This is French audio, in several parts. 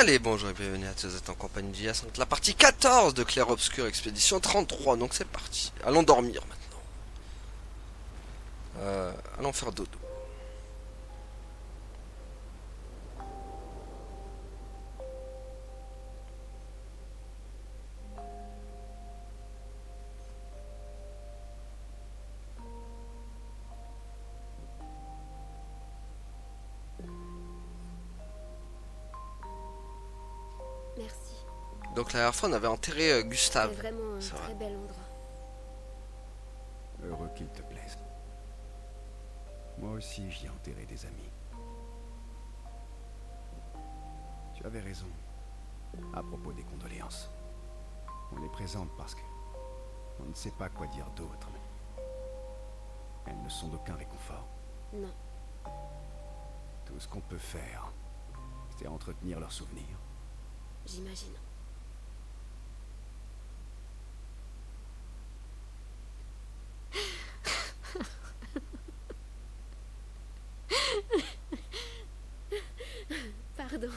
Allez, bonjour et bienvenue à tous, vous êtes en compagnie d'IA, c'est la partie 14 de Clair Obscur Expédition 33, donc c'est parti. Allons dormir maintenant. Allons faire dodo. Merci. Donc la dernière fois on avait enterré C'est Gustave. vraiment un C'est vrai. très bel endroit. Heureux qu'il te plaise. Moi aussi, j'y ai enterré des amis. Tu avais raison. À propos des condoléances. On les présente parce que on ne sait pas quoi dire d'autre. Elles ne sont d'aucun réconfort. Non, Tout ce qu'on peut faire, c'est entretenir leurs souvenirs. j'imagine. Pardon.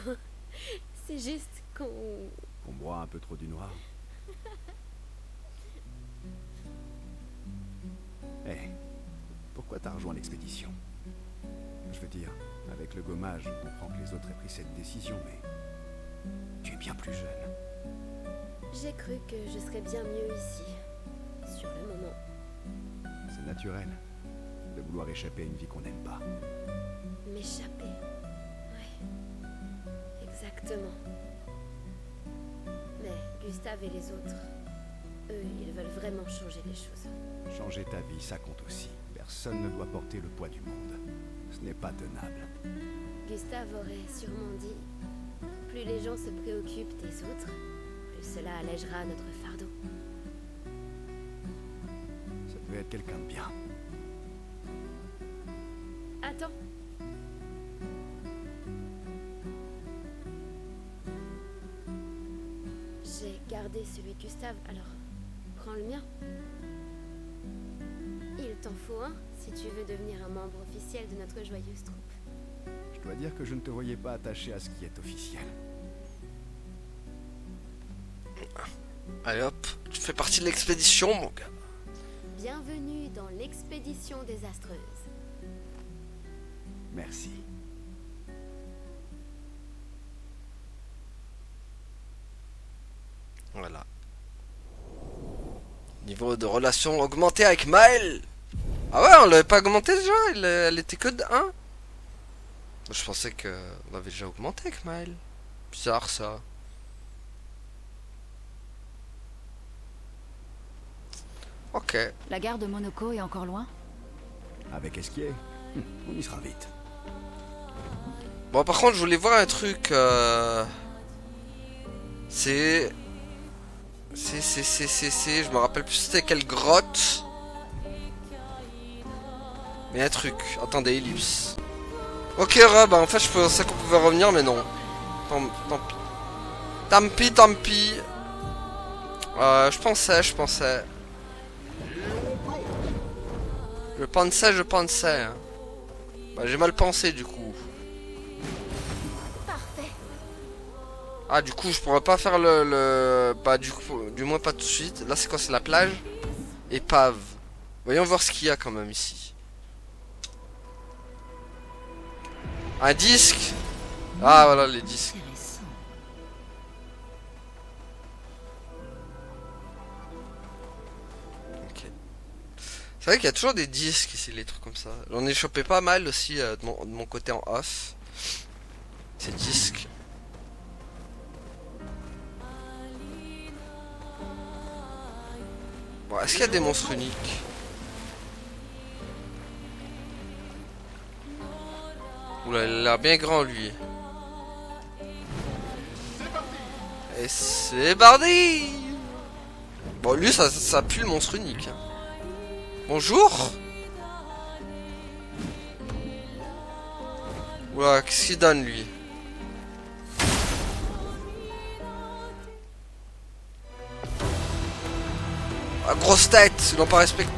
C'est juste qu'on... On boit un peu trop du noir. Hé, pourquoi t'as rejoint l'expédition? Je veux dire, avec le gommage, je comprends que les autres aient pris cette décision, mais tu es bien plus jeune. J'ai cru que je serais bien mieux ici. Sur le moment. C'est naturel de vouloir échapper à une vie qu'on n'aime pas. M'échapper. Ouais. Exactement. Mais Gustave et les autres, eux, ils veulent vraiment changer les choses. Changer ta vie, ça compte aussi. Personne ne doit porter le poids du monde. Ce n'est pas tenable. Gustave aurait sûrement dit, plus les gens se préoccupent des autres, plus cela allégera notre fardeau. Ça devait être quelqu'un de bien. Attends. J'ai gardé celui de Gustave, alors prends le mien. Il t'en faut un si tu veux devenir un membre officiel de notre joyeuse troupe. Je dois dire que je ne te voyais pas attaché à ce qui est officiel. Allez hop, tu fais partie de l'expédition mon gars. Bienvenue dans l'expédition désastreuse. Merci. Voilà. Niveau de relation augmenté avec Maël. Ah ouais, on l'avait pas augmenté déjà, elle était que de 1. Je pensais que on l'avait déjà augmenté avec Maël. Bizarre ça. Ok. La gare de Monaco est encore loin? Avec Esquier, on y sera vite. Bon, par contre, je voulais voir un truc. C'est. Je me rappelle plus c'était quelle grotte. Mais un truc. Attendez, ellipse. Ok, bah en fait, je pensais qu'on pouvait revenir, mais non. Tant pis. Tant pis. Je pensais. Je pensais. Hein. Bah, j'ai mal pensé du coup. Parfait. Ah, du coup, je pourrais pas faire bah, du moins pas tout de suite. Là, c'est quoi? C'est la plage? Épave. Voyons voir ce qu'il y a quand même ici. Un disque? Ah, voilà les disques. Intéressant. Ok. C'est vrai qu'il y a toujours des disques ici, les trucs comme ça. J'en ai chopé pas mal aussi de mon côté en off. Ces disques. Bon, est-ce qu'il y a des monstres uniques? Oula, il a l'air bien grand lui. Et c'est parti. Bon, lui, ça pue le monstre unique. Hein. Bonjour. Oula, qu'est-ce qu'il donne lui? Ah, grosse tête, ils l'ont pas respecté.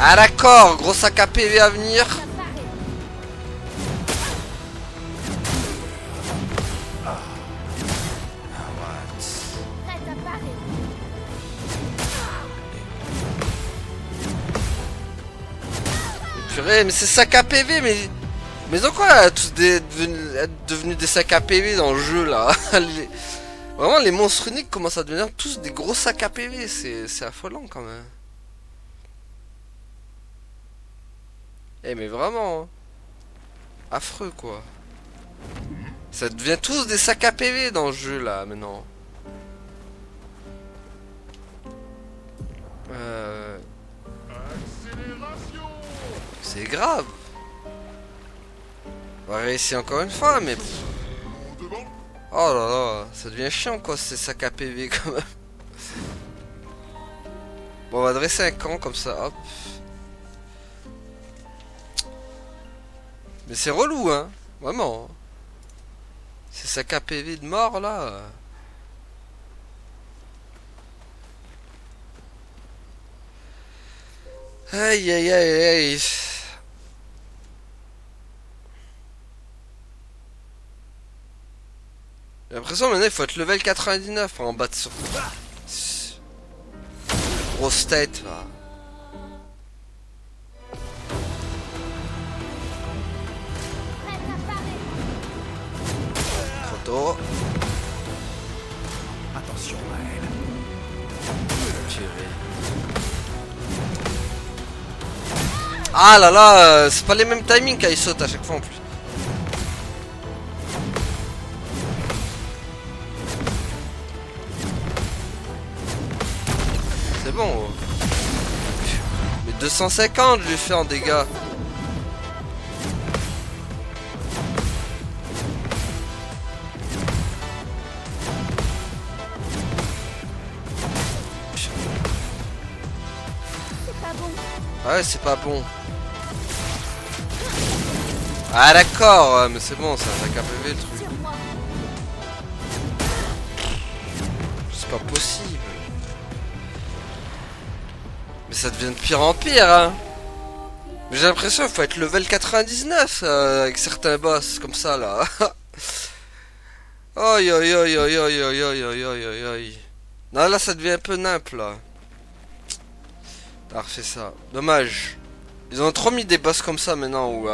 Ah d'accord, gros sac à PV à venir. Purée, mais c'est sac à PV, mais en quoi tous devenus des sacs à PV dans le jeu là? Vraiment, les monstres uniques commencent à devenir tous des gros sacs à PV, c'est affolant quand même. Eh mais vraiment, hein. Affreux quoi. Ça devient tous des sacs à PV dans le jeu là maintenant. C'est grave. On va réessayer encore une fois, mais... Oh là là, ça devient chiant quoi ces sacs à PV quand même. Bon, on va dresser un camp comme ça, hop. Mais c'est relou hein, vraiment. Ces sacs à PV de mort là. Aïe aïe aïe aïe. J'ai l'impression maintenant il faut être level 99 pour en battre sur... Grosse tête va. Trop tôt. Attention à elle. Ah là là, c'est pas les mêmes timings quand il saute à chaque fois en plus. C'est bon. Mais 250 je lui ai fait en dégâts. Ouais, c'est pas bon. Ah d'accord, mais c'est bon, c'est un sac à PV le truc. C'est pas possible. Mais ça devient de pire en pire, hein. Mais j'ai l'impression qu'il faut être level 99 avec certains boss comme ça là. Aïe aïe aïe aïe aïe aïe aïe aïe aïe aïe aïe. Non là ça devient un peu nimp là. T'as refait ça. Dommage. Ils ont trop mis des boss comme ça maintenant où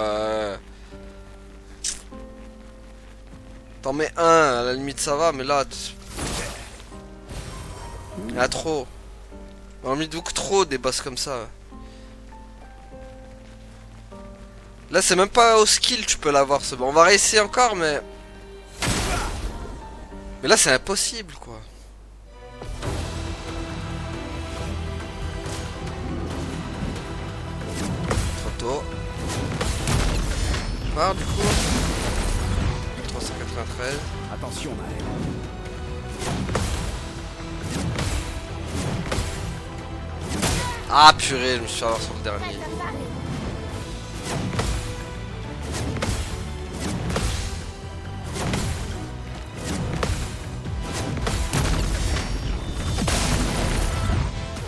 t'en mets un, à la limite ça va, mais là... Il y a trop. On a mis beaucoup trop des boss comme ça. Là c'est même pas au skill tu peux l'avoir ce bon. On va réessayer encore mais... Mais là c'est impossible quoi. Trop tôt. Voir du coup. 393. Attention à elle. Ah purée, je me suis fait avoir sur le dernier.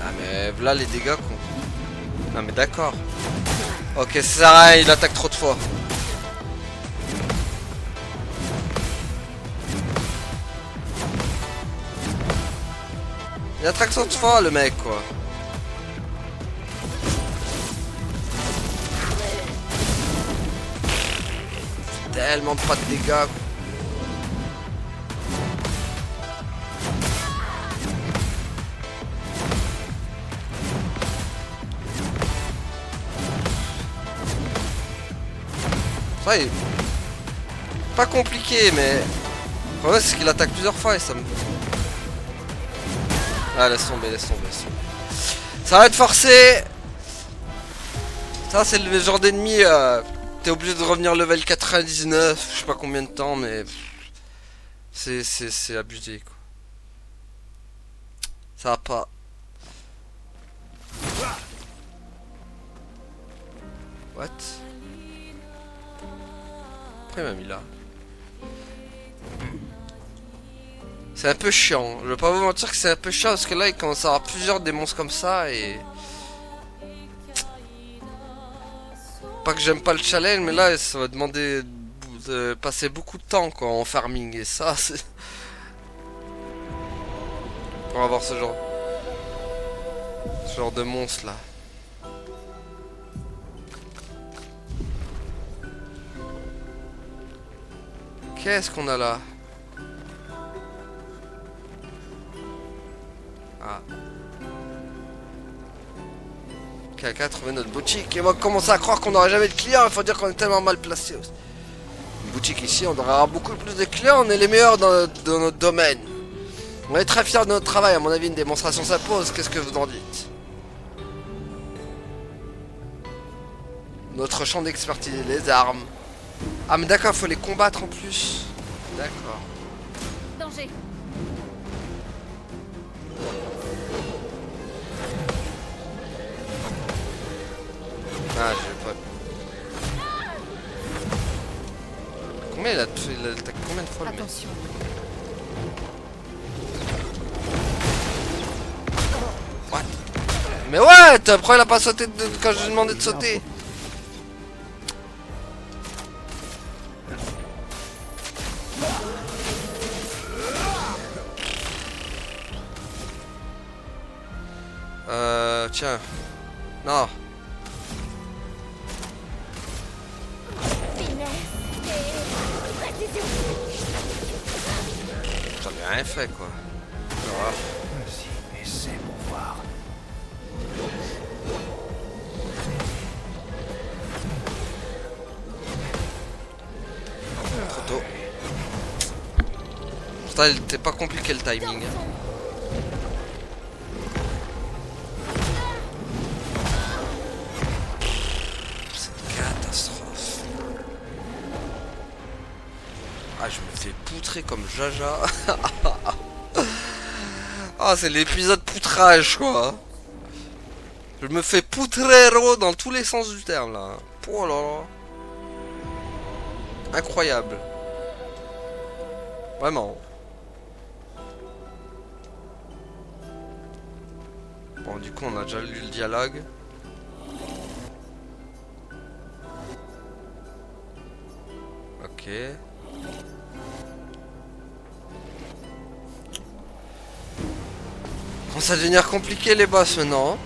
Ah mais voilà les dégâts qu'on... Non mais d'accord. Ok, c'est ça, il attaque trop de fois. Il attaque trop de fois le mec quoi. Tellement pas de dégâts quoi. Ça est pas compliqué mais le problème c'est qu'il attaque plusieurs fois et ça me... Ah laisse tomber, laisse tomber, laisse tomber. Ça va être forcé. Ça c'est le genre d'ennemi t'es obligé de revenir level 99, je sais pas combien de temps mais c'est abusé quoi. Ça va pas. What? Pourquoi il m'a mis là? C'est un peu chiant, je vais pas vous mentir que c'est un peu chiant parce que là il commence à avoir plusieurs des monstres comme ça et... Pas que j'aime pas le challenge, mais là, ça va demander de passer beaucoup de temps, quoi, en farming. Et ça, c'est... Pour avoir ce genre de monstre, là. Qu'est-ce qu'on a là? Ah. Quelqu'un a trouvé notre boutique et on va commencer à croire qu'on n'aura jamais de clients. Il faut dire qu'on est tellement mal placé. Une boutique ici, on devrait avoir beaucoup plus de clients. On est les meilleurs dans notre domaine. On est très fiers de notre travail. À mon avis, une démonstration s'impose. Qu'est-ce que vous en dites? Notre champ d'expertise, les armes. Ah, mais d'accord, il faut les combattre en plus. D'accord. Danger. Ah, j'ai pas... Combien il a attaqué combien de fois le mec? Attention. What? Mais ouais, pourquoi il a pas sauté quand je lui ai demandé de sauter? Tiens. Non. J'en ai rien fait, quoi. Voilà. Vas-y, essaie pour voir. Trop tôt. Pourtant, il était pas compliqué le timing. C'est une catastrophe. Ah, je me fais poutrer comme Jaja. Ah, c'est l'épisode poutrage, quoi. Je me fais poutrero dans tous les sens du terme, là. Oh là là. Incroyable. Vraiment. Bon, du coup, on a déjà lu le dialogue. Ok. Commence à devenir compliqué les boss maintenant.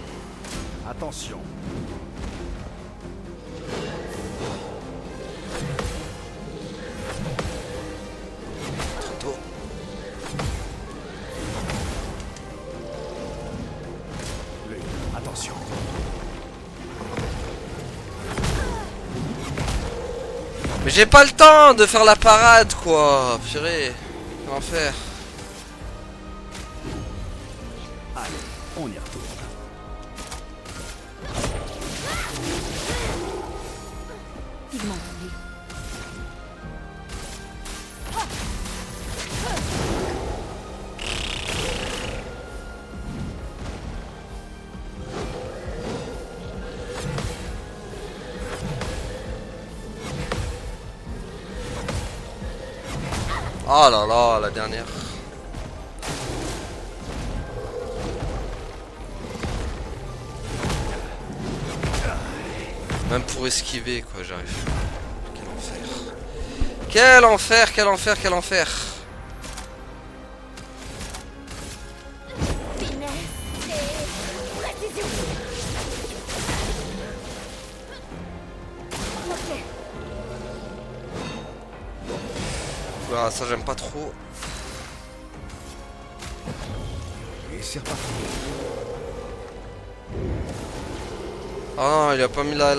Attention. Trop tôt. Lui, attention. Mais j'ai pas le temps de faire la parade, quoi. Purée. Comment faire? Allez, on y retourne. Il m'en voulait. Oh là là, la dernière. Même pour esquiver, quoi, j'arrive. Quel enfer. Quel enfer, quel enfer, quel enfer. Ah, ça j'aime pas trop. Et c'est reparti. Ah non, il a pas mis la...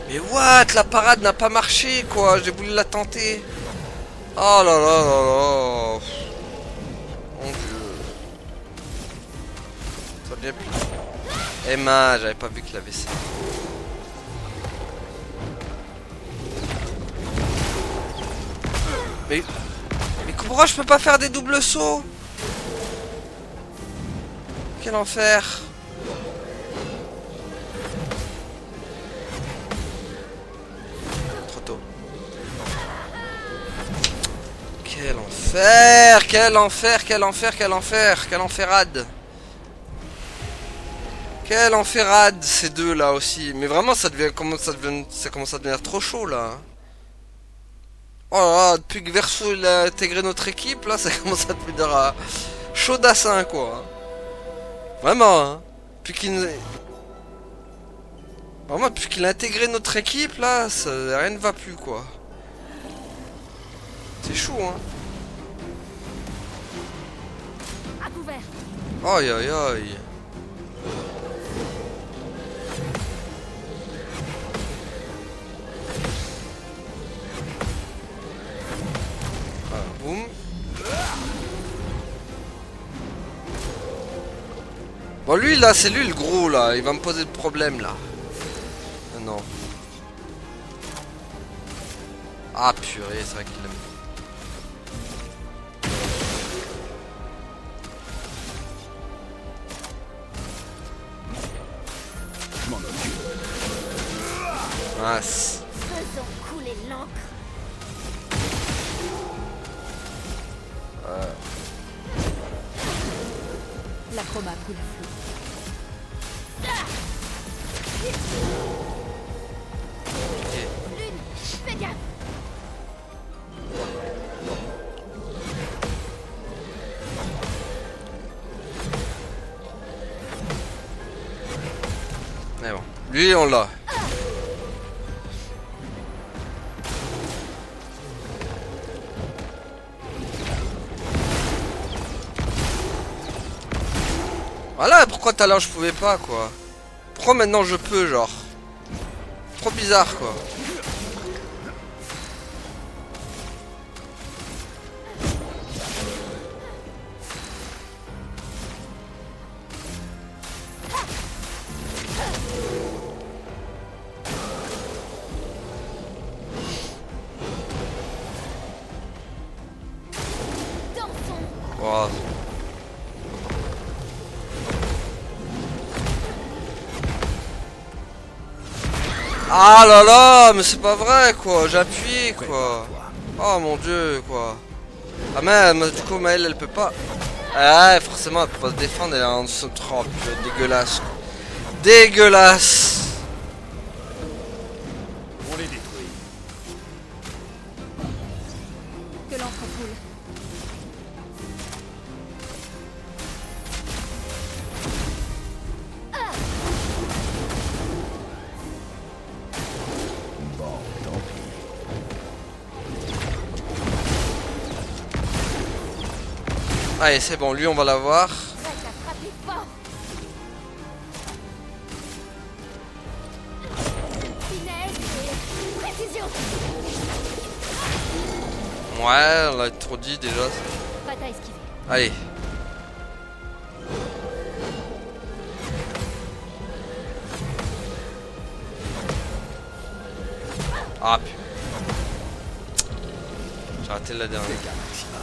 Mais what? La parade n'a pas marché, quoi. J'ai voulu la tenter. Oh là là là là. Mon dieu. Ça devient plus... Emma, j'avais pas vu qu'il avait ça. Mais pourquoi je peux pas faire des doubles sauts? Quel enfer. enfer! Quel enfer! Quel enfer! Quel enfer! Quelle enferade! Quelle enferade ces deux là aussi. Mais vraiment ça commence à devenir trop chaud là. Oh là là, depuis que Verso il a intégré notre équipe là, ça commence à devenir chaud d'assin quoi. Vraiment hein. Depuis qu'il Vraiment depuis qu'il a intégré notre équipe là, rien ne va plus quoi. C'est chaud hein. À couvert. Aïe aïe aïe. Boum. Bon lui là c'est lui le gros là, il va me poser le problème là. Ah, non. Ah purée, c'est vrai qu'il aime. Je m'en occupe. Mince. Faisons couler l'encre. L'acrobat coule à flot. Lune, fais gaffe. Mais bon, lui on l'a. Voilà, pourquoi tout à l'heure je pouvais pas quoi? Pourquoi maintenant je peux genre? Trop bizarre quoi. Wow. Ah là là, mais c'est pas vrai quoi, j'ai appuyé quoi. Oh mon dieu quoi. Ah mais du coup Maëlle elle peut pas. Ah forcément elle peut pas se défendre, elle est en dessous de trempe, dégueulasse quoi. Dégueulasse. On les détruit. Que l'encre coule. Bon, tant pis. Allez c'est bon, lui on va l'avoir. Prête à frapper fort. Finesse et précision. Ouais, on l'a trop dit déjà. Prête à esquiver. Allez. Ah putain. J'ai raté la dernière. Dégâts maximum.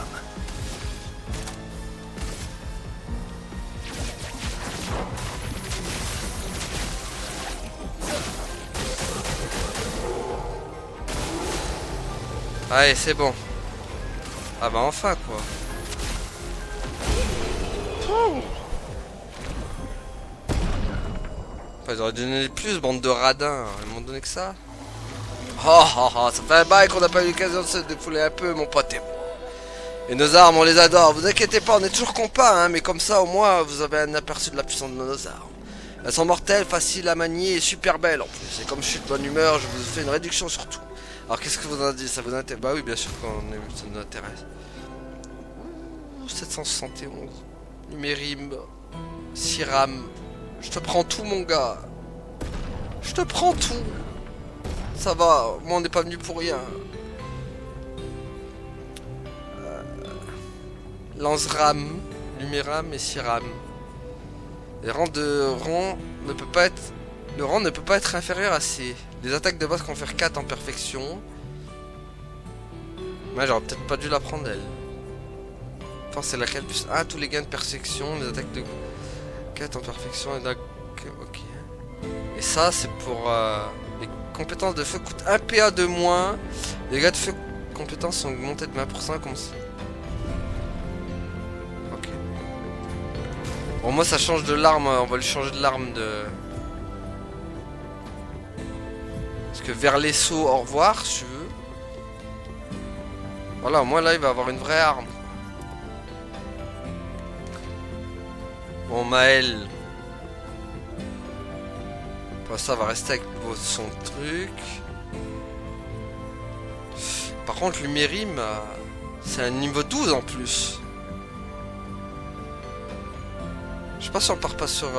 Allez, c'est bon. Ah bah enfin quoi. Enfin, ils auraient donné plus, bande de radins. Ils m'ont donné que ça. Oh, oh, oh, ça fait un bail qu'on n'a pas eu l'occasion de se défouler un peu, mon pote et moi. Et nos armes, on les adore. Vous inquiétez pas, on est toujours compas, hein, mais comme ça, au moins, vous avez un aperçu de la puissance de nos armes. Elles sont mortelles, faciles à manier et super belles en plus. Et comme je suis de bonne humeur, je vous fais une réduction sur tout. Alors, qu'est-ce que vous en dites? Ça vous intéresse? Bah oui, bien sûr ça nous intéresse. Ouh, 771. Numérim. Siram. Je te prends tout, mon gars. Je te prends tout. Ça va, moi on n'est pas venu pour rien. Lance-ram, Numéram et Siram. Les rangs de rang ne peut pas être. Le rang ne peut pas être inférieur à C. Les attaques de base confèrent 4 en perfection. Ouais, j'aurais peut-être pas dû la prendre elle. Enfin, c'est laquelle plus 1, tous les gains de perfection, les attaques de 4 en perfection et ok. Et ça, c'est pour. Les compétences de feu coûtent 1 PA de moins. Les gars de feu compétences sont augmentés de 20% comme ça. Bon, moi ça change de l'arme, on va lui changer de l'arme de... Parce que vers les sauts, au revoir, si tu veux. Voilà, au moins là il va avoir une vraie arme. Bon, Maël. Pour ça, va rester avec son truc. Par contre, Lumérim, c'est un niveau 12 en plus. Je sais pas si on part pas sur...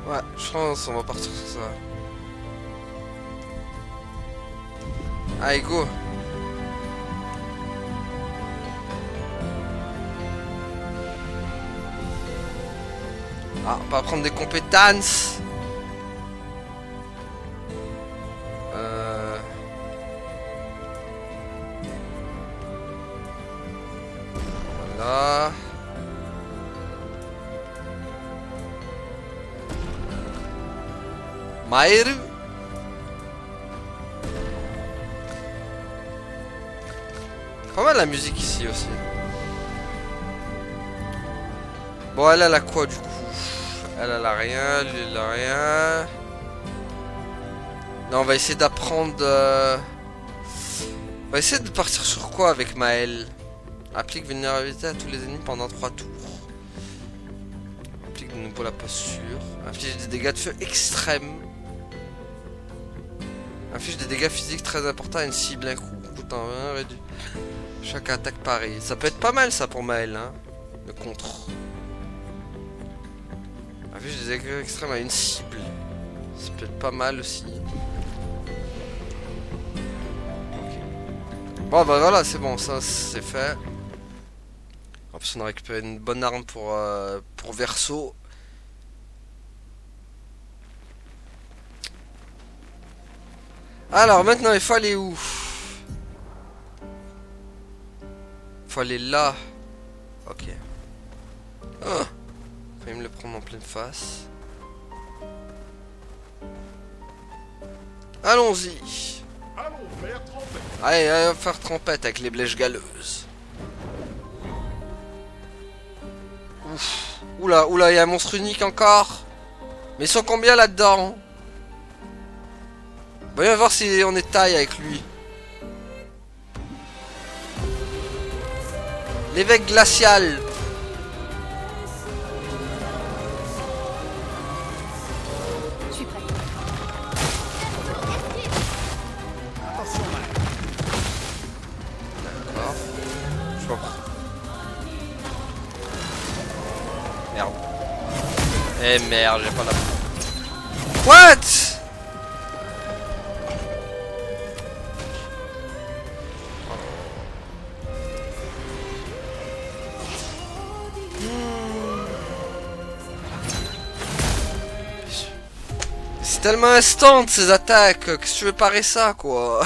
Ouais, je pense qu'on va partir sur ça. Allez, go. Ah, on va prendre des compétences. Voilà. Maëru. Pas mal la musique ici aussi. Bon, elle a quoi du coup? Elle a rien, lui il a rien. Non, on va essayer d'apprendre... On va essayer de partir sur quoi avec Maël? Applique vulnérabilité à tous les ennemis pendant 3 tours. Applique de nouveau la posture. Inflige des dégâts de feu extrêmes. Inflige des dégâts physiques très importants à une cible un coup. Coûte en 1 réduit. Chaque attaque pareil. Ça peut être pas mal ça pour Maël, hein. Le contre. Inflige des dégâts extrêmes à une cible. Ça peut être pas mal aussi. Bon bah voilà, c'est bon, ça c'est fait. En plus on a récupéré une bonne arme pour Verso. Alors maintenant il faut aller où? Faut aller là. Ok. Oh, faut me le prendre en pleine face. Allons-y. Allez, on va faire trompette avec les blèches galeuses. Ouf. Oula, oula, il y a un monstre unique encore. Mais ils sont combien là-dedans? Voyons voir si on est taille avec lui. L'évêque glacial. Je suis prête. D'accord. Je comprends. Merde. Eh merde, j'ai pas la... What? C'est tellement instant ces attaques, qu'est-ce que tu veux parer ça quoi?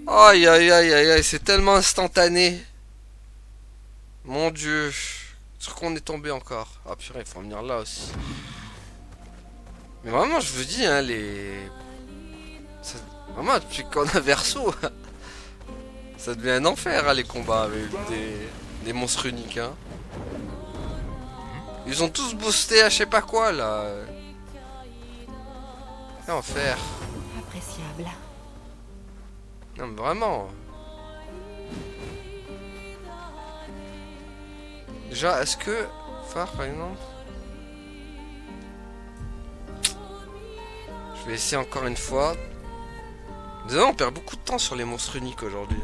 Aïe aïe aïe aïe aïe, c'est tellement instantané. Mon dieu. Sur quoi on est tombé encore? Ah purée, il faut venir là aussi. Mais vraiment je vous dis hein, vraiment depuis qu'on a Verso, ça devient un enfer hein, les combats avec des monstres uniques hein. Ils ont tous boosté à je sais pas quoi là. Quel enfer. Appréciable. Non mais vraiment. Déjà est-ce que phare par exemple. Je vais essayer encore une fois. Désolé, on perd beaucoup de temps sur les monstres uniques aujourd'hui.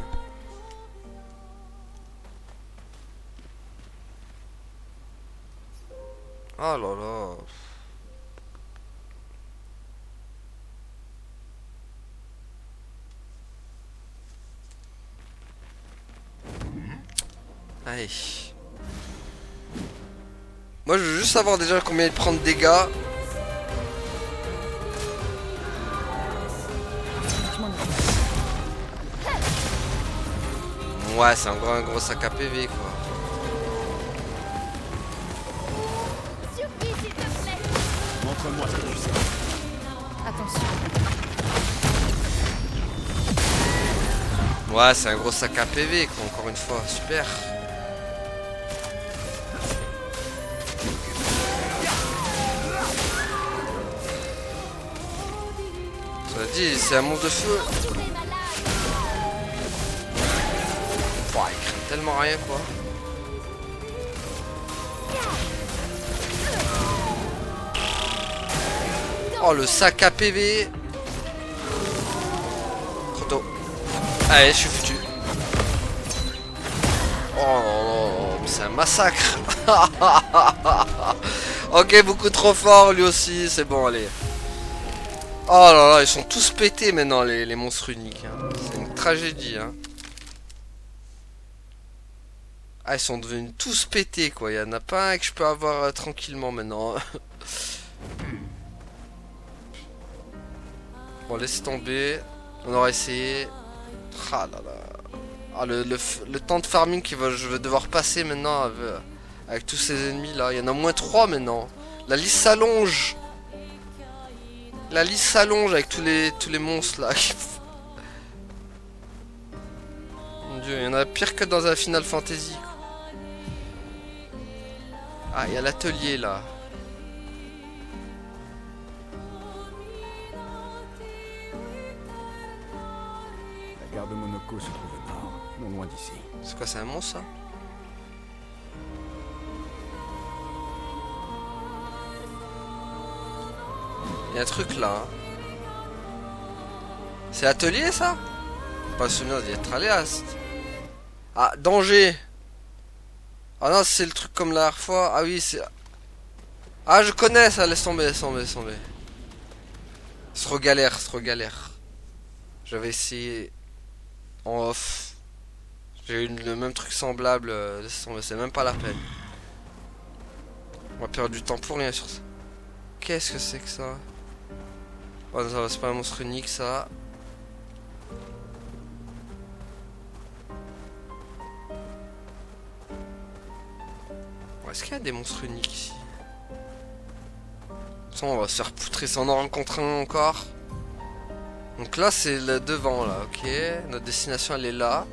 Oh là là. Allez. Moi je veux juste savoir déjà combien il prend de dégâts. Je m'en occupe. Ouais, c'est un gros sac à PV quoi. Surprise, s'il te plaît. Montre-moi ce que tu sais. Attention. Ouais, c'est un gros sac à PV, quoi, encore une fois. Super. Ça dit, c'est un monstre de feu. Pouah, il craint tellement rien, quoi. Oh, le sac à PV. Trop tôt. Allez, je suis foutu. Oh, c'est un massacre. Ok, beaucoup trop fort, lui aussi. C'est bon, allez. Oh là là, ils sont tous pétés maintenant, les monstres uniques. Hein. C'est une tragédie. Hein. Ah, ils sont devenus tous pétés, quoi. Il y en a pas un que je peux avoir tranquillement maintenant. Bon, laissez tomber. On aura essayé. Ah là là. Ah, le temps de farming je vais devoir passer maintenant avec tous ces ennemis là. Il y en a au moins 3 maintenant. La liste s'allonge. La liste s'allonge avec tous les monstres là. Mon dieu, il y en a pire que dans un Final Fantasy. Quoi. Ah, il y a l'atelier là. La gare de Monoko se trouve au nord, non loin d'ici. C'est quoi, c'est un monstre ça? Il y a un truc là. Hein. C'est atelier ça? Pas souvenir d'y être allé à. Ah, danger! Ah non, c'est le truc comme la dernière fois. Ah oui, c'est. Ah, je connais ça, laisse tomber, laisse tomber, laisse tomber. C'est trop galère, c'est trop galère. J'avais essayé en off. J'ai eu le même truc semblable, laisse tomber, c'est même pas la peine. On va perdre du temps pour rien sur ça. Qu'est-ce que c'est que ça? Oh non, ça va, c'est pas un monstre unique ça. Est-ce qu'il y a des monstres uniques ici? Ça, on va se faire poutrer si on en rencontre un encore. Donc là, c'est le devant, là, ok. Notre destination, elle est là.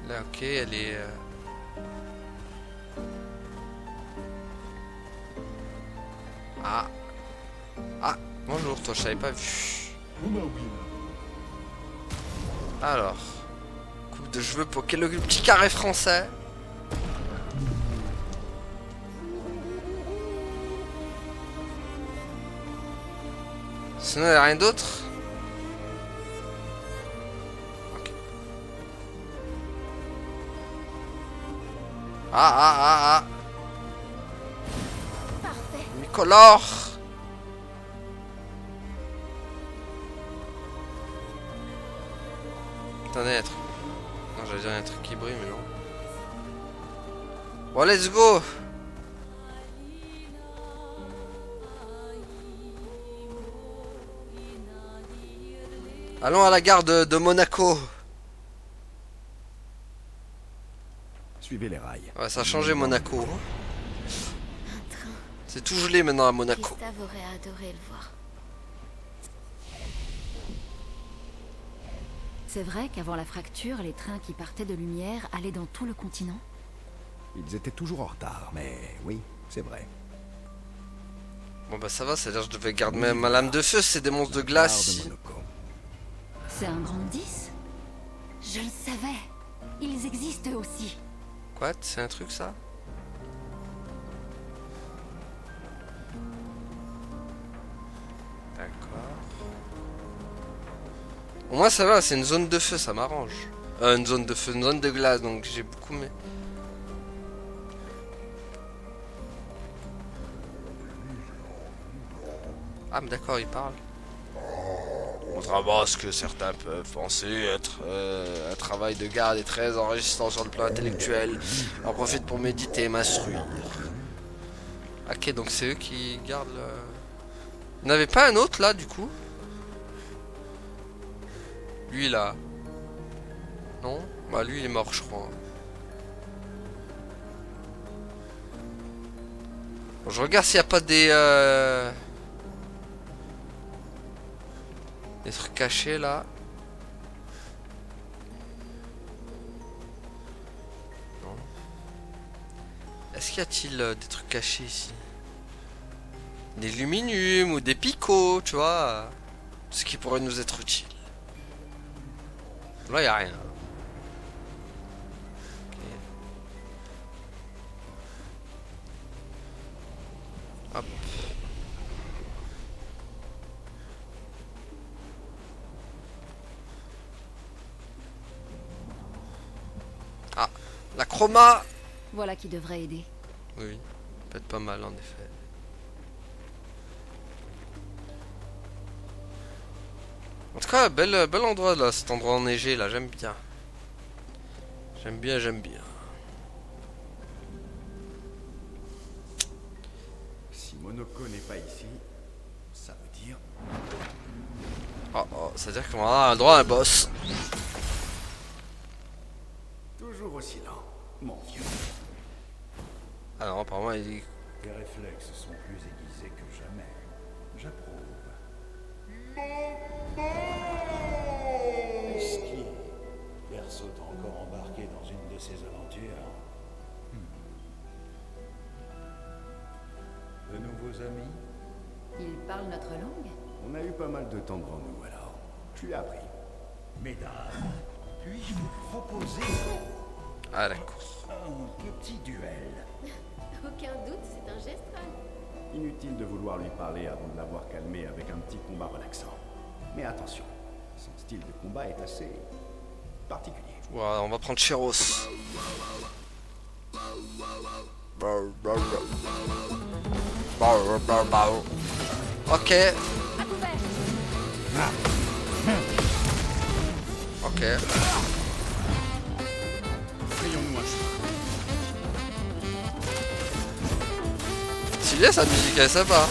Là, ok, elle est... Ah. Ah, bonjour, toi, je t'avais pas vu. Alors. Coupe de cheveux pour quel le petit carré français. Sinon, il n'y a rien d'autre. Ok. Ah. Parfait. Micolore. Attendez, un truc. Non, j'allais dire un truc qui brille, mais non. Bon, let's go. Allons à la gare de Monaco. Suivez les rails. Ouais, ça a changé Monaco. Un train. C'est tout gelé maintenant à Monaco. Gustave aurait adoré le voir. C'est vrai qu'avant la fracture, les trains qui partaient de Lumière allaient dans tout le continent? Ils étaient toujours en retard, mais oui, c'est vrai. Bon bah ça va, c'est-à-dire que je devais garder ma lame de feu, c'est des monstres de glace Gare de ici. Monaco. C'est un grand 10? Je le savais. Ils existent eux aussi. Quoi? C'est un truc ça? D'accord. Au moins ça va, c'est une zone de feu, ça m'arrange. Une zone de feu, une zone de glace, donc j'ai beaucoup mais... Ah mais d'accord, il parle. Contrairement à ce que certains peuvent penser être un travail de garde est très enrichissant sur le plan intellectuel. J'en profite pour méditer et m'instruire. Ok, donc c'est eux qui gardent le... Il n'y en avait pas un autre là du coup? Lui là. Non? Bah lui il est mort je crois. Bon, je regarde s'il n'y a pas des... Des trucs cachés là. Non. Est-ce qu'il y a-t-il des trucs cachés ici? Des luminum ou des picots, tu vois. Ce qui pourrait nous être utile. Là, il n'y a rien. Ok. Hop. Ah, la chroma. Voilà qui devrait aider. Oui, peut être pas mal en effet. En tout cas, bel endroit là, cet endroit enneigé là, j'aime bien. J'aime bien, j'aime bien. Si Monoko n'est pas ici, ça veut dire... Oh, oh, ça veut dire qu'on a un droit à un boss. Toujours aussi lent, mon vieux. Ah non, apparemment il dit... Tes réflexes sont plus aiguisés que jamais. J'approuve. Est-ce qu'il Perso t'a encore embarqué dans une de ses aventures? De nouveaux amis? Ils parlent notre langue? On a eu pas mal de temps devant nous, alors. Je lui ai appris. Mesdames, puis-je vous proposer Ah d'accord. un petit duel? Aucun doute, c'est un gestral. Inutile de vouloir lui parler avant de l'avoir calmé avec un petit combat relaxant. Mais attention, son style de combat est assez particulier. Ouais, on va prendre Cheros. Ok. Ok. C'est bien sa musique, elle est sympa.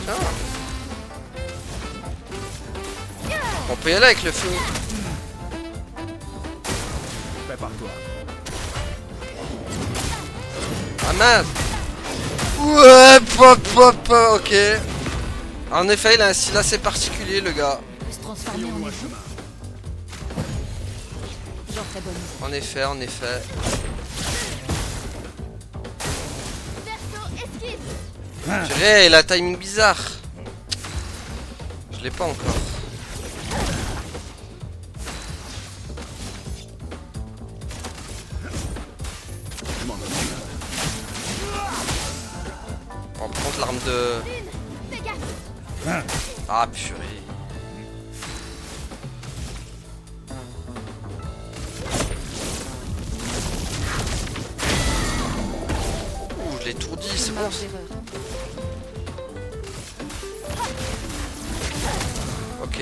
Tiens. On peut y aller avec le feu. Prépare-toi. Ah mince. Ouais, pop, pop, pop, ok. En effet, il a un style assez particulier, le gars. Il peut se transformer en époux. J'en ferai bonne usage. En effet, en effet. Perso, esquive. Purée, il a un timing bizarre. Je l'ai pas encore. On va prendre l'arme de... Fais gaffe. Ah purée. Ouh, je l'ai étourdi, c'est bon. Marge d'erreur. Ok.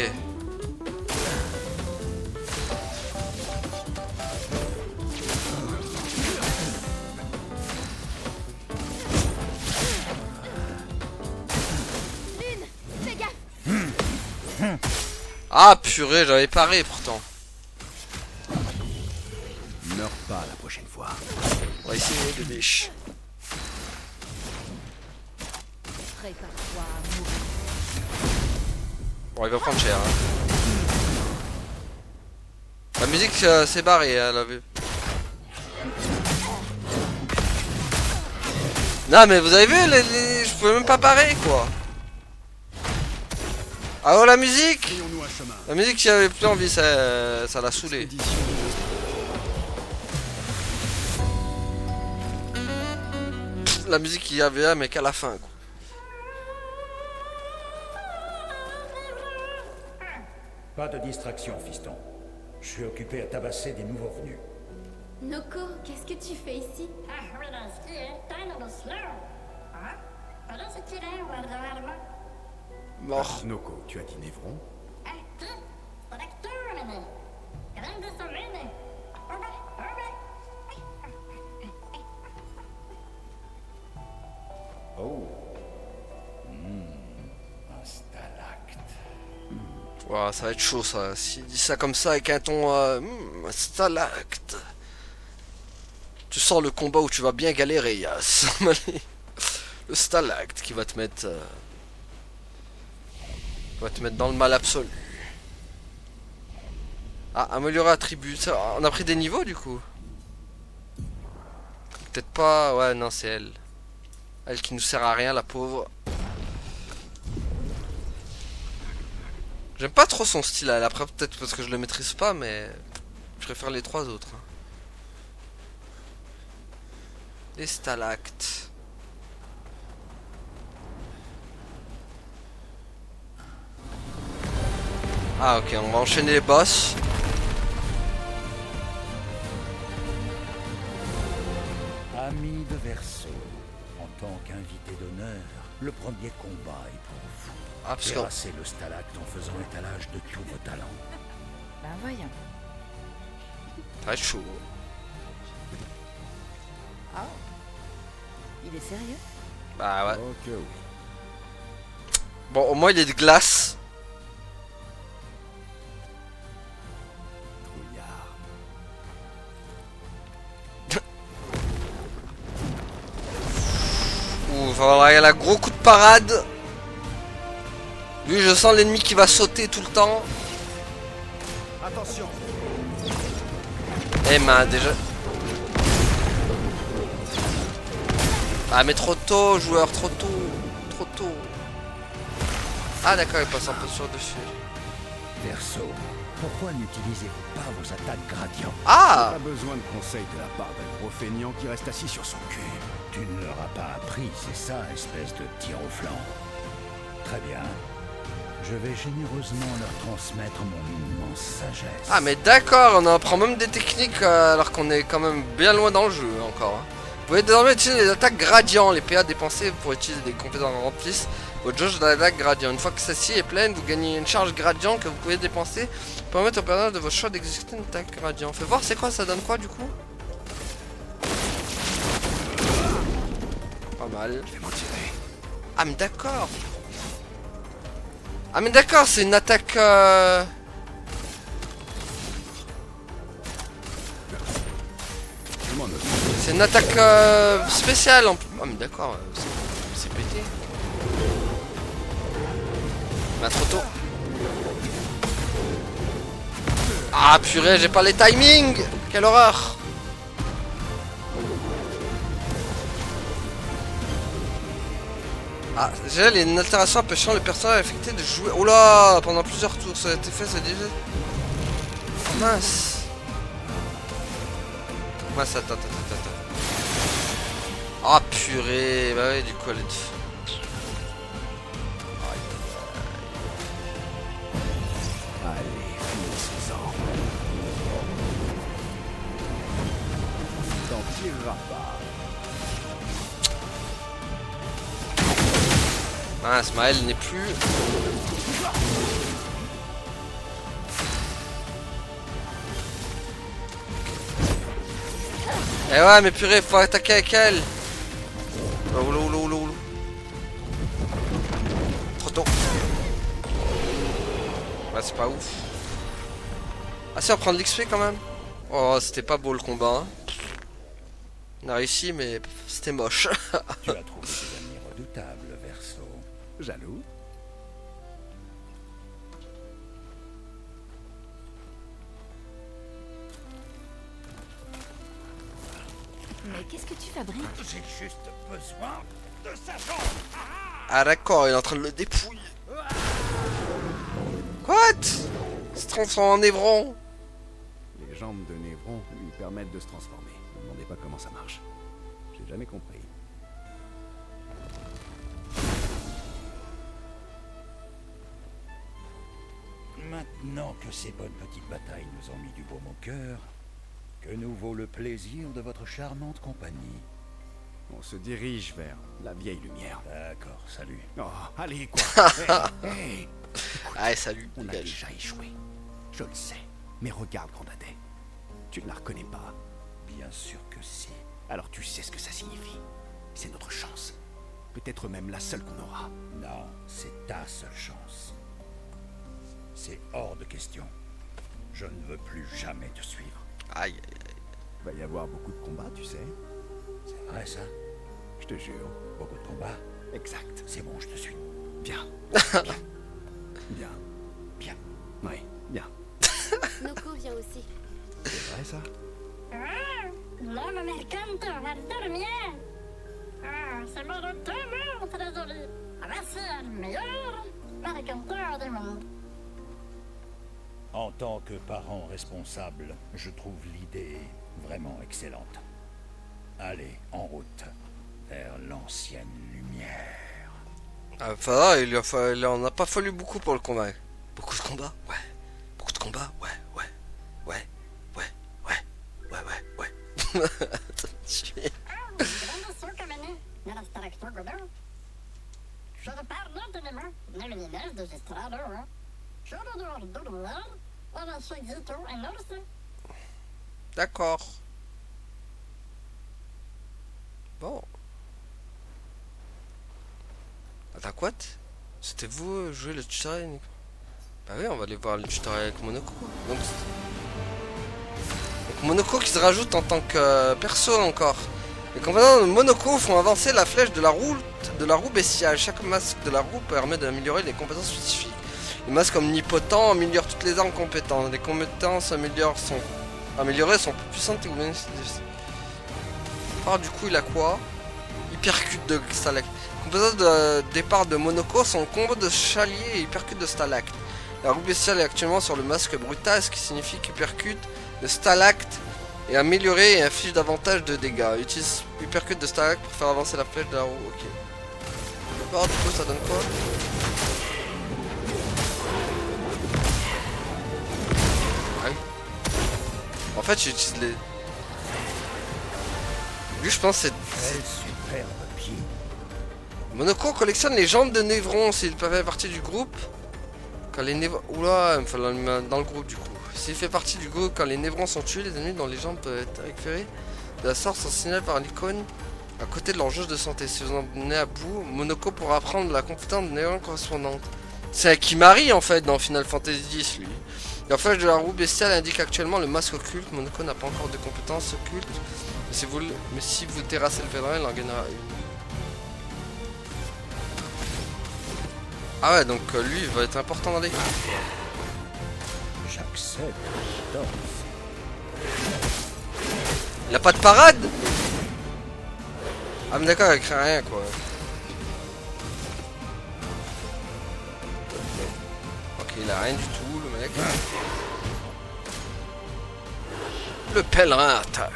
Lune, fais gaffe. Ah purée, j'avais paré pourtant. Meurs pas la prochaine fois. On va essayer de biche. Prépare-toi à mourir. Bon, il va prendre cher. Hein. La musique s'est barrée, elle a vu. Non mais vous avez vu, je pouvais même pas parer quoi. Ah oh la musique. La musique j'avais plus envie, ça l'a saoulé. Pff, la musique qu'il y avait mais qu'à la fin quoi. Pas de distraction, fiston. Je suis occupé à tabasser des nouveaux venus. Noko, qu'est-ce que tu fais ici? Mort. Noko, tu as dit Névron? Oh. Un stalacte. Ouah, ça va être chaud ça. S'il dit ça comme ça avec un ton stalacte. Tu sens le combat où tu vas bien galérer, Yas. Le stalacte qui va te mettre... va te mettre dans le mal absolu. Ah, améliorer attribut. On a pris des niveaux du coup. Peut-être pas... Ouais, non, c'est elle. Elle qui nous sert à rien, la pauvre. J'aime pas trop son style, elle. Après, peut-être parce que je le maîtrise pas, mais... Je préfère les trois autres. Les stalactes. Ah, ok, on va enchaîner les boss. Ami de Verseau, en tant qu'invité d'honneur, le premier combat est pour vous. Ah, parce que... Terrasser le stalacte en faisant étalage de tous vos talents. Ben voyons. Très chaud. Oh. Il est sérieux? Bah ouais. Ok, oui. Bon, au moins il est de glace. Trouillard. Ouh, voilà, il y a la gros coup de parade. Lui, je sens l'ennemi qui va sauter tout le temps. Attention. Eh ben, déjà... Ah, mais trop tôt, joueur, trop tôt. Trop tôt. Ah, d'accord, il passe un peu sur dessus. Verseau, pourquoi n'utilisez-vous pas vos attaques gradients? Ah! Pas besoin de conseils de la part d'un gros feignant qui reste assis sur son cul. Tu ne leur as pas appris, c'est ça, espèce de tir au flanc. Très bien. Je vais généreusement leur transmettre mon immense sagesse. Ah, mais d'accord, on apprend même des techniques alors qu'on est quand même bien loin dans le jeu encore. Hein. Vous pouvez désormais utiliser les attaques gradients. Les PA dépensés pour utiliser des compétences remplissent votre jauge d'attaque gradient. Une fois que celle-ci est pleine, vous gagnez une charge gradient que vous pouvez dépenser pour permettre au personnage de votre choix d'exécuter une attaque gradient. Fais voir, c'est quoi, ça donne quoi du coup? Pas mal. Je vais m'en tirer. Ah, mais d'accord. Ah, mais d'accord, c'est une attaque... Je m'en occupe. C'est une attaque spéciale en... Ah, mais d'accord, c'est pété. Bah, trop tôt. Ah, purée, j'ai pas les timings. Quelle horreur. Ah, déjà, il y a une altération empêchant le personnage affecté de jouer... Oh là, pendant plusieurs tours, cet effet, c'est déjà... Oh, mince. Mince, attends. Ah, purée. Bah ouais, du coup, elle est... Allez, finissez-en. T'en tireras pas. Mince, Maël n'est plus... Eh ouais, mais purée, faut attaquer avec elle. Oulou. Trop tôt. Ouais, c'est pas ouf. Ah si, on prend de l'XP quand même. Oh, c'était pas beau le combat. Hein. On a réussi, mais c'était moche. Tu as trouvé des amis redoutables, Verseau. Jaloux? Mais qu'est-ce que tu fabriques? J'ai juste besoin de sa jambe. Ah d'accord, il est en train de le dépouiller. Quoi? Il se transforme en Névron. Les jambes de Névron lui permettent de se transformer. Ne me demandez pas comment ça marche. J'ai jamais compris. Maintenant que ces bonnes petites batailles nous ont mis du baume au cœur, que nous vaut le plaisir de votre charmante compagnie? On se dirige vers la vieille lumière. D'accord, salut. Oh, allez, quoi. Hey. Allez, salut. On a dégage. déjà échoué. Je le sais. Mais regarde, Grandadet. Tu ne la reconnais pas. Bien sûr que si. Alors tu sais ce que ça signifie. C'est notre chance. Peut-être même la seule qu'on aura. Non, c'est ta seule chance. C'est hors de question. Je ne veux plus jamais te suivre. Aïe. Va y avoir beaucoup de combats, tu sais. C'est vrai ça? Je te jure. Beaucoup de combats? Exact. C'est bon, je te suis. Bien. Bien. Bien. Oui, bien. Noko vient aussi. C'est vrai ça? L'homme mercante va dormir. C'est tellement très joli. Voici le meilleur mercanteur du monde. En tant que parent responsable, je trouve l'idée vraiment excellente. Allez, en route, vers l'ancienne lumière. Ah, il en a pas fallu beaucoup pour le convaincre. Beaucoup de combats? Ouais. Beaucoup de combats? Ouais, ouais. Ouais, ouais, ouais, ouais, ouais, ouais. Grande comene, nella starecto godo. Sono parlantenema, nell'inés de gestrado, sono d'ordolor, ora seguito en orse. D'accord. Bon. Attends, quoi? C'était vous jouer le tutoriel, Nico? Bah oui, on va aller voir le tutoriel avec Monoko. Donc Monoko qui se rajoute en tant que perso encore. Les composants de Monoko font avancer la flèche de la roue bestiale. Chaque masque de la roue permet d'améliorer les compétences spécifiques. Les masques omnipotents améliorent toutes les armes compétentes. Les compétences améliorées sont plus puissantes que vous. Alors du coup il a quoi? Hypercute de Stalactite. Les composants de départ de Monoko sont combo de chalier et hypercute de Stalactite. La roue bestiale est actuellement sur le masque brutal, ce qui signifie qu'hypercute de Stalactite est amélioré et inflige davantage de dégâts. Utilise hypercute de Stalactite pour faire avancer la flèche de la roue. Ok. D'accord, du coup ça donne quoi? Ah oui. En fait j'utilise les... Lui je pense que c'est... Quel superbe pied. Monoko collectionne les jambes de Névron s'il fait partie du groupe. Quand les Névrons... Oula, il me fallait le mettre dans le groupe du coup. S'il fait partie du groupe, quand les Névrons sont tués, les ennemis dont les jambes peuvent être récupérées de la sorte sont signalés par l'icône à côté de leur jauge de santé. Si vous en venez à bout, Monoko pourra prendre la compétence de Névron correspondante. C'est un Kimari en fait dans Final Fantasy X lui. La flèche de la roue bestiale indique actuellement le masque occulte. Monoko n'a pas encore de compétences occultes. Mais si vous terrassez le pèlerin, il en gagnera une. Ah ouais, donc lui il va être important dans les... J'accepte. J'adore. Il a pas de parade? Ah mais d'accord, il craint rien quoi. Ok, il a rien du tout le mec. Le pèlerin attaque.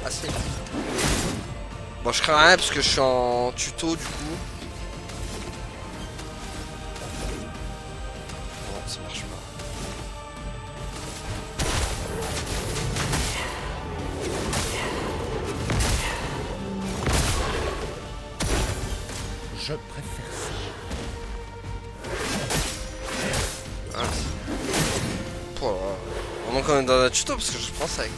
Ah si. Bon je crains rien parce que je suis en tuto du coup. Non, ça marche pas. Je préfère ça. Ah, oh là là. On est quand même dans la tuto parce que je pense avec.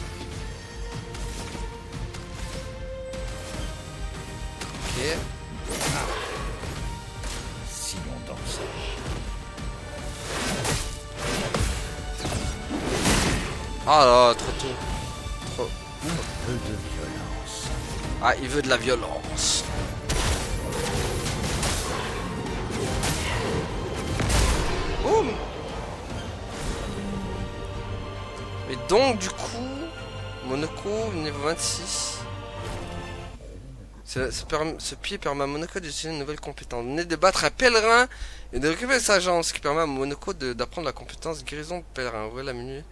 Ok. Si on danse. Ah là, trop tôt. Trop. Un peu de violence. Ah, il veut de la violence. Boum. Et donc, du coup, Monoko, niveau 26. Ce pied permet à Monoko d'utiliser une nouvelle compétence. Venez de battre un pèlerin et de récupérer sa jambe, ce qui permet à Monoko d'apprendre la compétence guérison de pèlerin. Ouvrez la minute.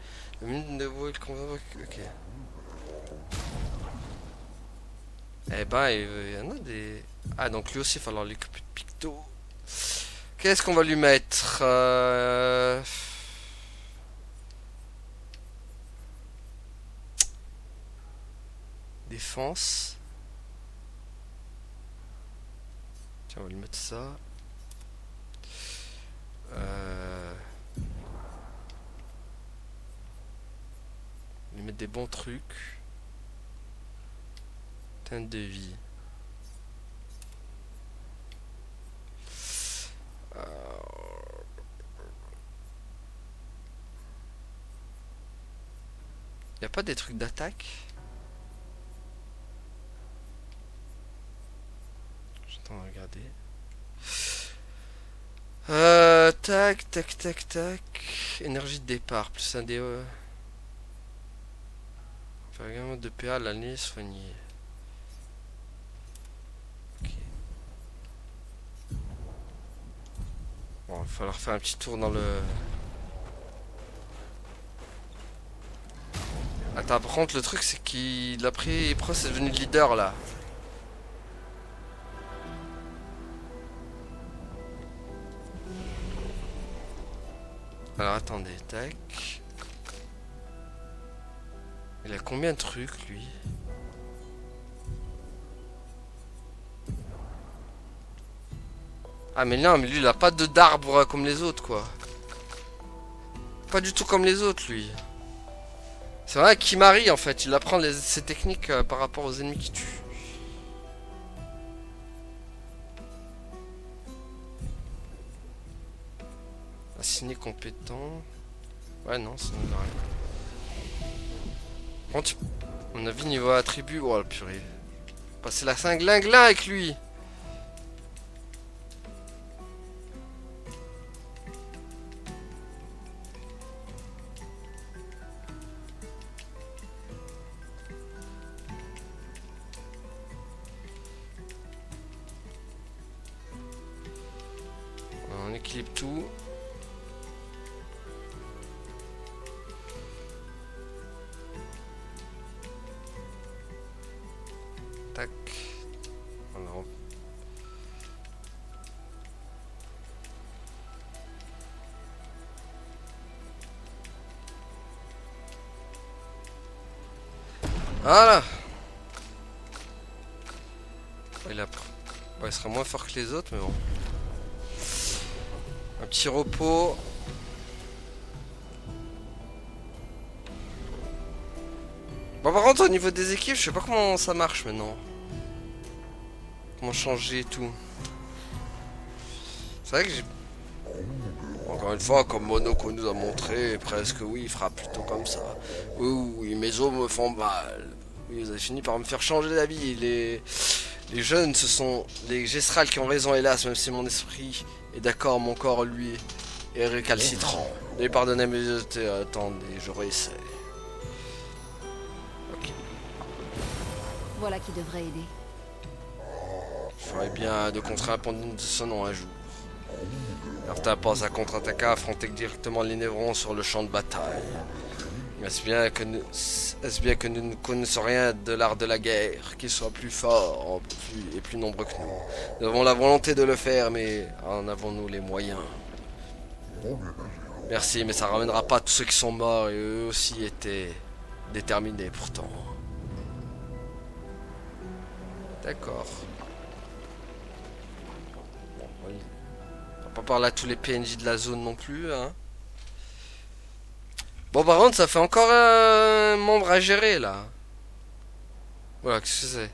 La minute de vous, ok. Eh ben, il y en a des... Ah, donc lui aussi, il va falloir lui couper de picto. Qu'est-ce qu'on va lui mettre Défense. Tiens, on va lui mettre ça. Lui mettre des bons trucs. Teinte de vie. Y a pas des trucs d'attaque? J'attends de regarder. Tac, tac, tac, tac. Énergie de départ, plus un DE. Faire également de PA l'année soignée. Ok. Bon, il va falloir faire un petit tour dans le... Attends, par contre, le truc, c'est qu'il a pris... Prost est devenu leader, là. Alors, attendez, tac. Il a combien de trucs, lui? Ah, mais non, mais lui, il a pas d'arbre comme les autres, quoi. Pas du tout comme les autres, lui. C'est vrai qu'il marie, en fait. Il apprend ses techniques par rapport aux ennemis qui tuent. Assigné compétent. Ouais, non, ça ne veut rien. Bon, à mon avis, niveau attribut. Oh, la purée. Passer la cinglingla avec lui. On équilibre tout. Tac. Voilà. Voilà. Il sera moins fort que les autres, mais bon. Un petit repos. Bon, par contre, au niveau des équipes, je sais pas comment ça marche maintenant. Comment changer et tout. C'est vrai que j'ai... Encore une fois, comme Monoko nous a montré, presque oui, il fera plutôt comme ça. Oui, oui, mes os me font mal. Oui, vous avez fini par me faire changer d'avis. Les jeunes, ce sont les gestrales qui ont raison, hélas, même si mon esprit est d'accord, mon corps, lui, est récalcitrant. Veuillez pardonner mes yeux, attendez, je réessaie. Ok. Voilà qui devrait aider. Je ferais bien de contrer un pendant de ce nom un jour. Certains pensent à contre-attaquer, affronter directement les névrons sur le champ de bataille. Est-ce bien que nous ne connaissons rien de l'art de la guerre, qu'il soit plus fort et plus nombreux que nous? Nous avons la volonté de le faire, mais en avons-nous les moyens? Merci, mais ça ramènera pas tous ceux qui sont morts et eux aussi étaient déterminés pourtant. D'accord. Bon, on va pas parler à tous les PNJ de la zone non plus, hein. Bon, par contre, ça fait encore un membre à gérer, là. Voilà, qu'est-ce que c'est?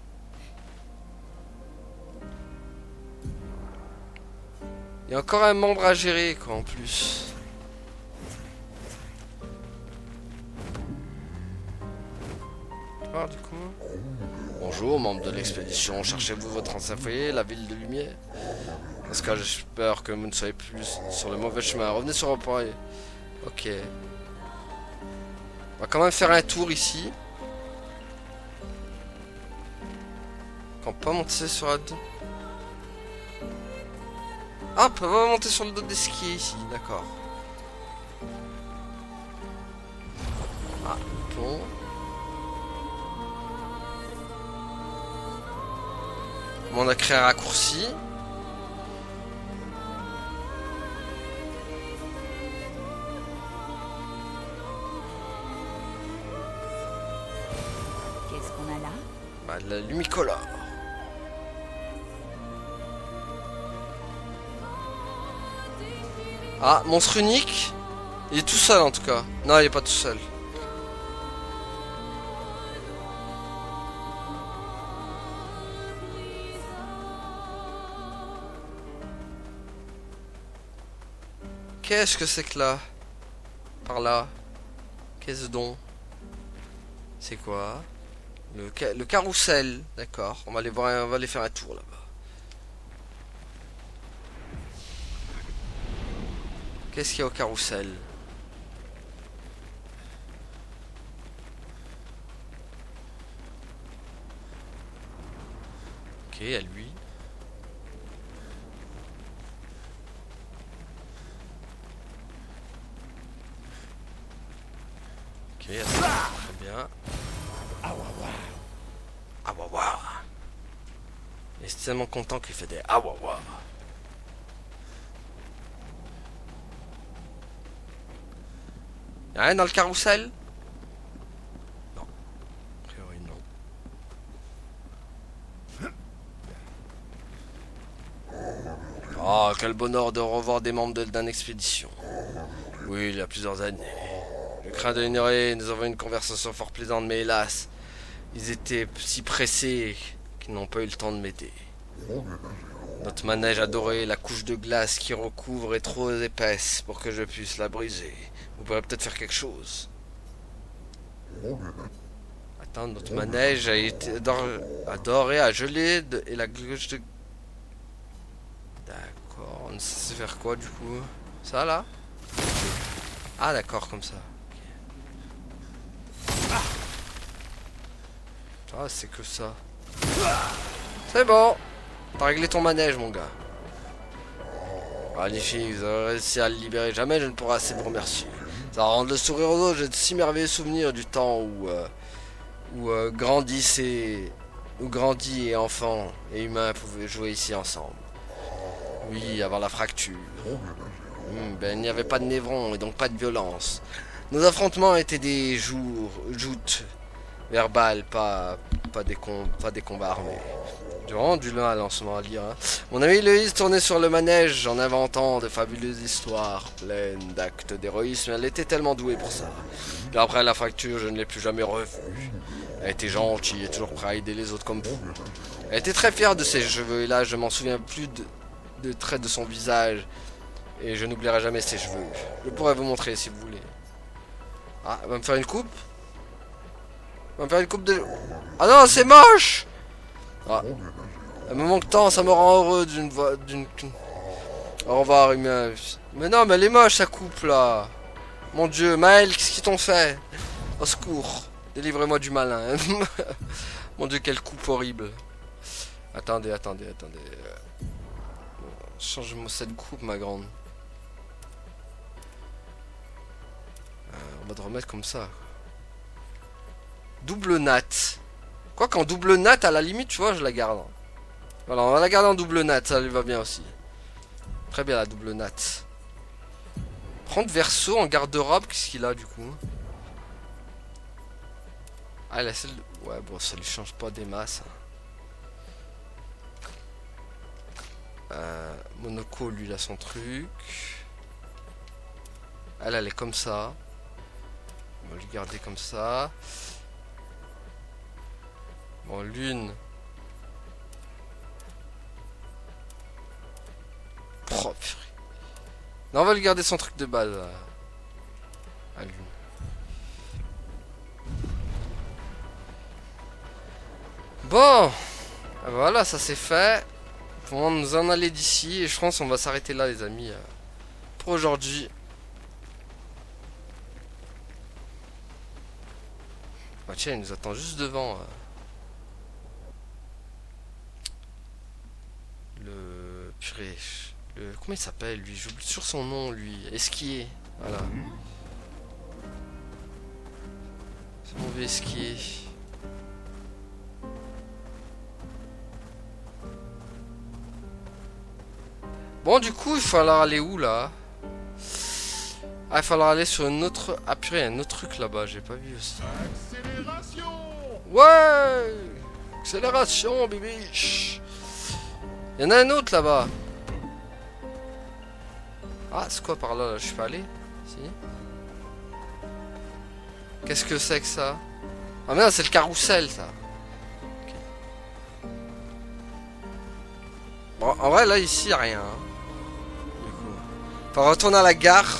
Il y a encore un membre à gérer, quoi, en plus. Ah, du coup... Bonjour, membre de l'expédition. Cherchez-vous votre ancien foyer, la ville de lumière? Dans ce cas, j'espère que vous ne soyez plus sur le mauvais chemin. Revenez sur votre foyer. Ok. On va quand même faire un tour ici. On peut pas monter sur la dos. Ah, on peut pas monter sur le dos des skiers ici, d'accord. Ah, bon. On a créé un raccourci. Qu'est-ce qu'on a là? Bah, de la lumicolore. Ah, monstre unique. Il est tout seul en tout cas. Non, il est pas tout seul. Qu'est-ce que c'est que là? Par là? Qu'est-ce donc? C'est quoi? Le carrousel. D'accord. On va aller voir, on va aller faire un tour là-bas. Qu'est-ce qu'il y a au carrousel? Ok, à lui. Ok, à ça. Très bien. Ah ouais, ouais. Il est tellement content qu'il fait des ah ouais, ouais. Y'a rien dans le carrousel? Non. A priori, non. Oh, quel bonheur de revoir des membres d'une expédition. Oui, il y a plusieurs années. Je crains de l'ignorer, nous avons eu une conversation fort plaisante, mais hélas, ils étaient si pressés qu'ils n'ont pas eu le temps de m'aider. Notre manège adoré, la couche de glace qui recouvre est trop épaisse pour que je puisse la briser. Vous pourrez peut-être faire quelque chose. Attends, notre manège a été adoré à geler et la cloche de... D'accord, on sait faire quoi du coup? Ça là? Ah d'accord, comme ça. Okay. Ah, c'est que ça. C'est bon. T'as réglé ton manège, mon gars. Magnifique, vous avez réussi à le libérer. Jamais je ne pourrai assez vous remercier. Ça va rendre le sourire aux autres. J'ai de si merveilleux souvenirs du temps où Grandi et enfants et humains pouvaient jouer ici ensemble. Oui, avant la fracture. Ben, il n'y avait pas de névrons et donc pas de violence. Nos affrontements étaient des joutes verbales, pas des combats armés. J'ai vraiment du mal en ce moment à lire. Hein. Mon ami Loïs tournait sur le manège en inventant de fabuleuses histoires pleines d'actes d'héroïsme. Elle était tellement douée pour ça. Et après la fracture, je ne l'ai plus jamais revue. Elle était gentille et toujours prête à aider les autres comme vous. Elle était très fière de ses cheveux et là, je m'en souviens plus de traits de son visage. Et je n'oublierai jamais ses cheveux. Je pourrais vous montrer si vous voulez. Ah, elle va me faire une coupe? Elle va me faire une coupe de... Ah non, c'est moche! Ah. Elle me manque tant, ça me rend heureux d'une voix... Au revoir, mais non, mais elle est moche, sa coupe, là. Mon Dieu, Maël, qu'est-ce qu'ils t'ont fait? Au secours. Délivrez-moi du malin. Mon Dieu, quelle coupe horrible. Attendez. Change-moi cette coupe, ma grande. On va te remettre comme ça. Double natte. Quoi qu'en double natte, à la limite, tu vois, je la garde. Voilà, on va la garder en double natte, ça lui va bien aussi. Très bien la double natte. Prendre verso en garde-robe, qu'est-ce qu'il a du coup? Ah, la celle de... Ouais, bon, ça lui change pas des masses. Monaco, lui, il a son truc. Elle est comme ça. On va lui garder comme ça. Bon, Lune. Oh, non, on va lui garder son truc de base. À Lune. Bon. Voilà, ça c'est fait. On va nous en aller d'ici. Et je pense qu'on va s'arrêter là, les amis. Pour aujourd'hui. Bah, tiens, il nous attend juste devant. Le... Purée. Comment il s'appelle, lui? J'oublie toujours son nom, lui. Esquier. Voilà. C'est mauvais esquier. Bon, du coup, il va falloir aller où, là? Ah, il va falloir aller sur une autre... Ah, purée, il y a un autre truc, là-bas. J'ai pas vu aussi. Accélération! Ouais! Accélération, bibiche! Il y en a un autre, là-bas. Ah, c'est quoi par là? Je suis pas allé? Si. Qu'est-ce que c'est que ça? Ah merde, c'est le carrousel, ça. Okay. Bon, en vrai, là, ici, y a rien. Hein. Du coup. Faut retourner à la gare.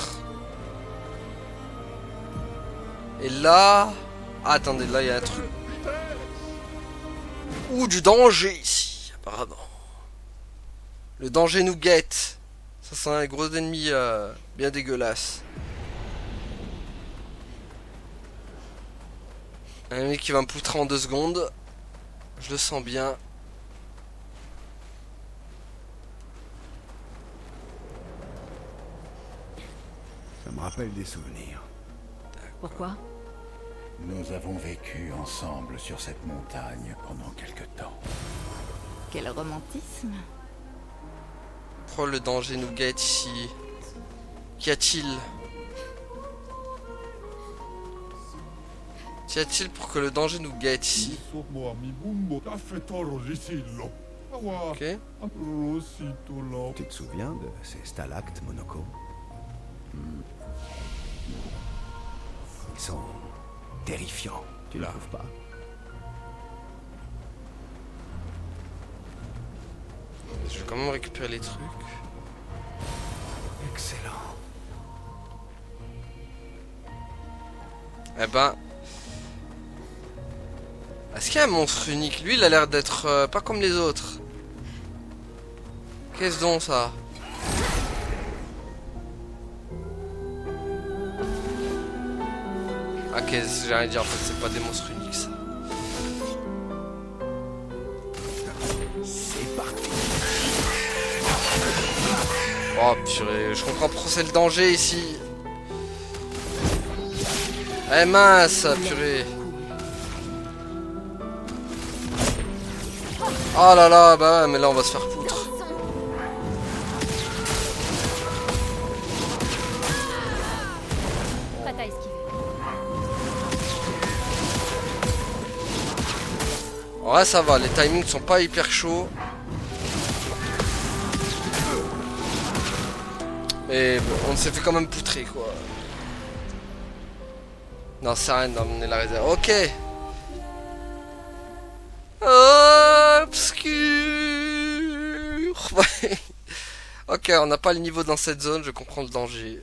Et là... Ah, attendez, là il y a un truc. Ou du danger ici, apparemment. Le danger nous guette. Ça sent un gros ennemi bien dégueulasse. Un mec qui va me poutrer en 2 secondes. Je le sens bien. Ça me rappelle des souvenirs. Pourquoi? Nous avons vécu ensemble sur cette montagne pendant quelque temps. Quel romantisme. Pourquoi le danger nous guette ici? Qu'y a-t-il? Qu'y a-t-il pour que le danger nous guette ici? Ok. Tu te souviens de ces stalactes, Monoko? Ils sont terrifiants, tu ne trouves pas? Je vais quand même récupérer les trucs. Excellent. Eh ben... Est-ce qu'il y a un monstre unique? Lui, il a l'air d'être pas comme les autres. Qu'est-ce donc ça? Ok, j'ai rien à dire, en fait, c'est pas des monstres uniques, ça. C'est parti. Oh, purée, je comprends pourquoi c'est le danger, ici. Eh mince, purée. Oh là là, bah ouais, mais là, on va se faire poutre. Prête à esquiver. Ouais, ça va, les timings sont pas hyper chauds. Mais bon, on s'est fait quand même poutrer, quoi. Non, c'est rien d'emmener la réserve. Ok. Obscur. Ok, on n'a pas le niveau dans cette zone, je comprends le danger.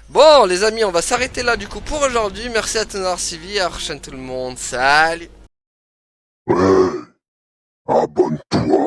Bon, les amis, on va s'arrêter là du coup pour aujourd'hui. Merci à Tonard Civi, à la prochaine tout le monde. Salut. Abonne-toi.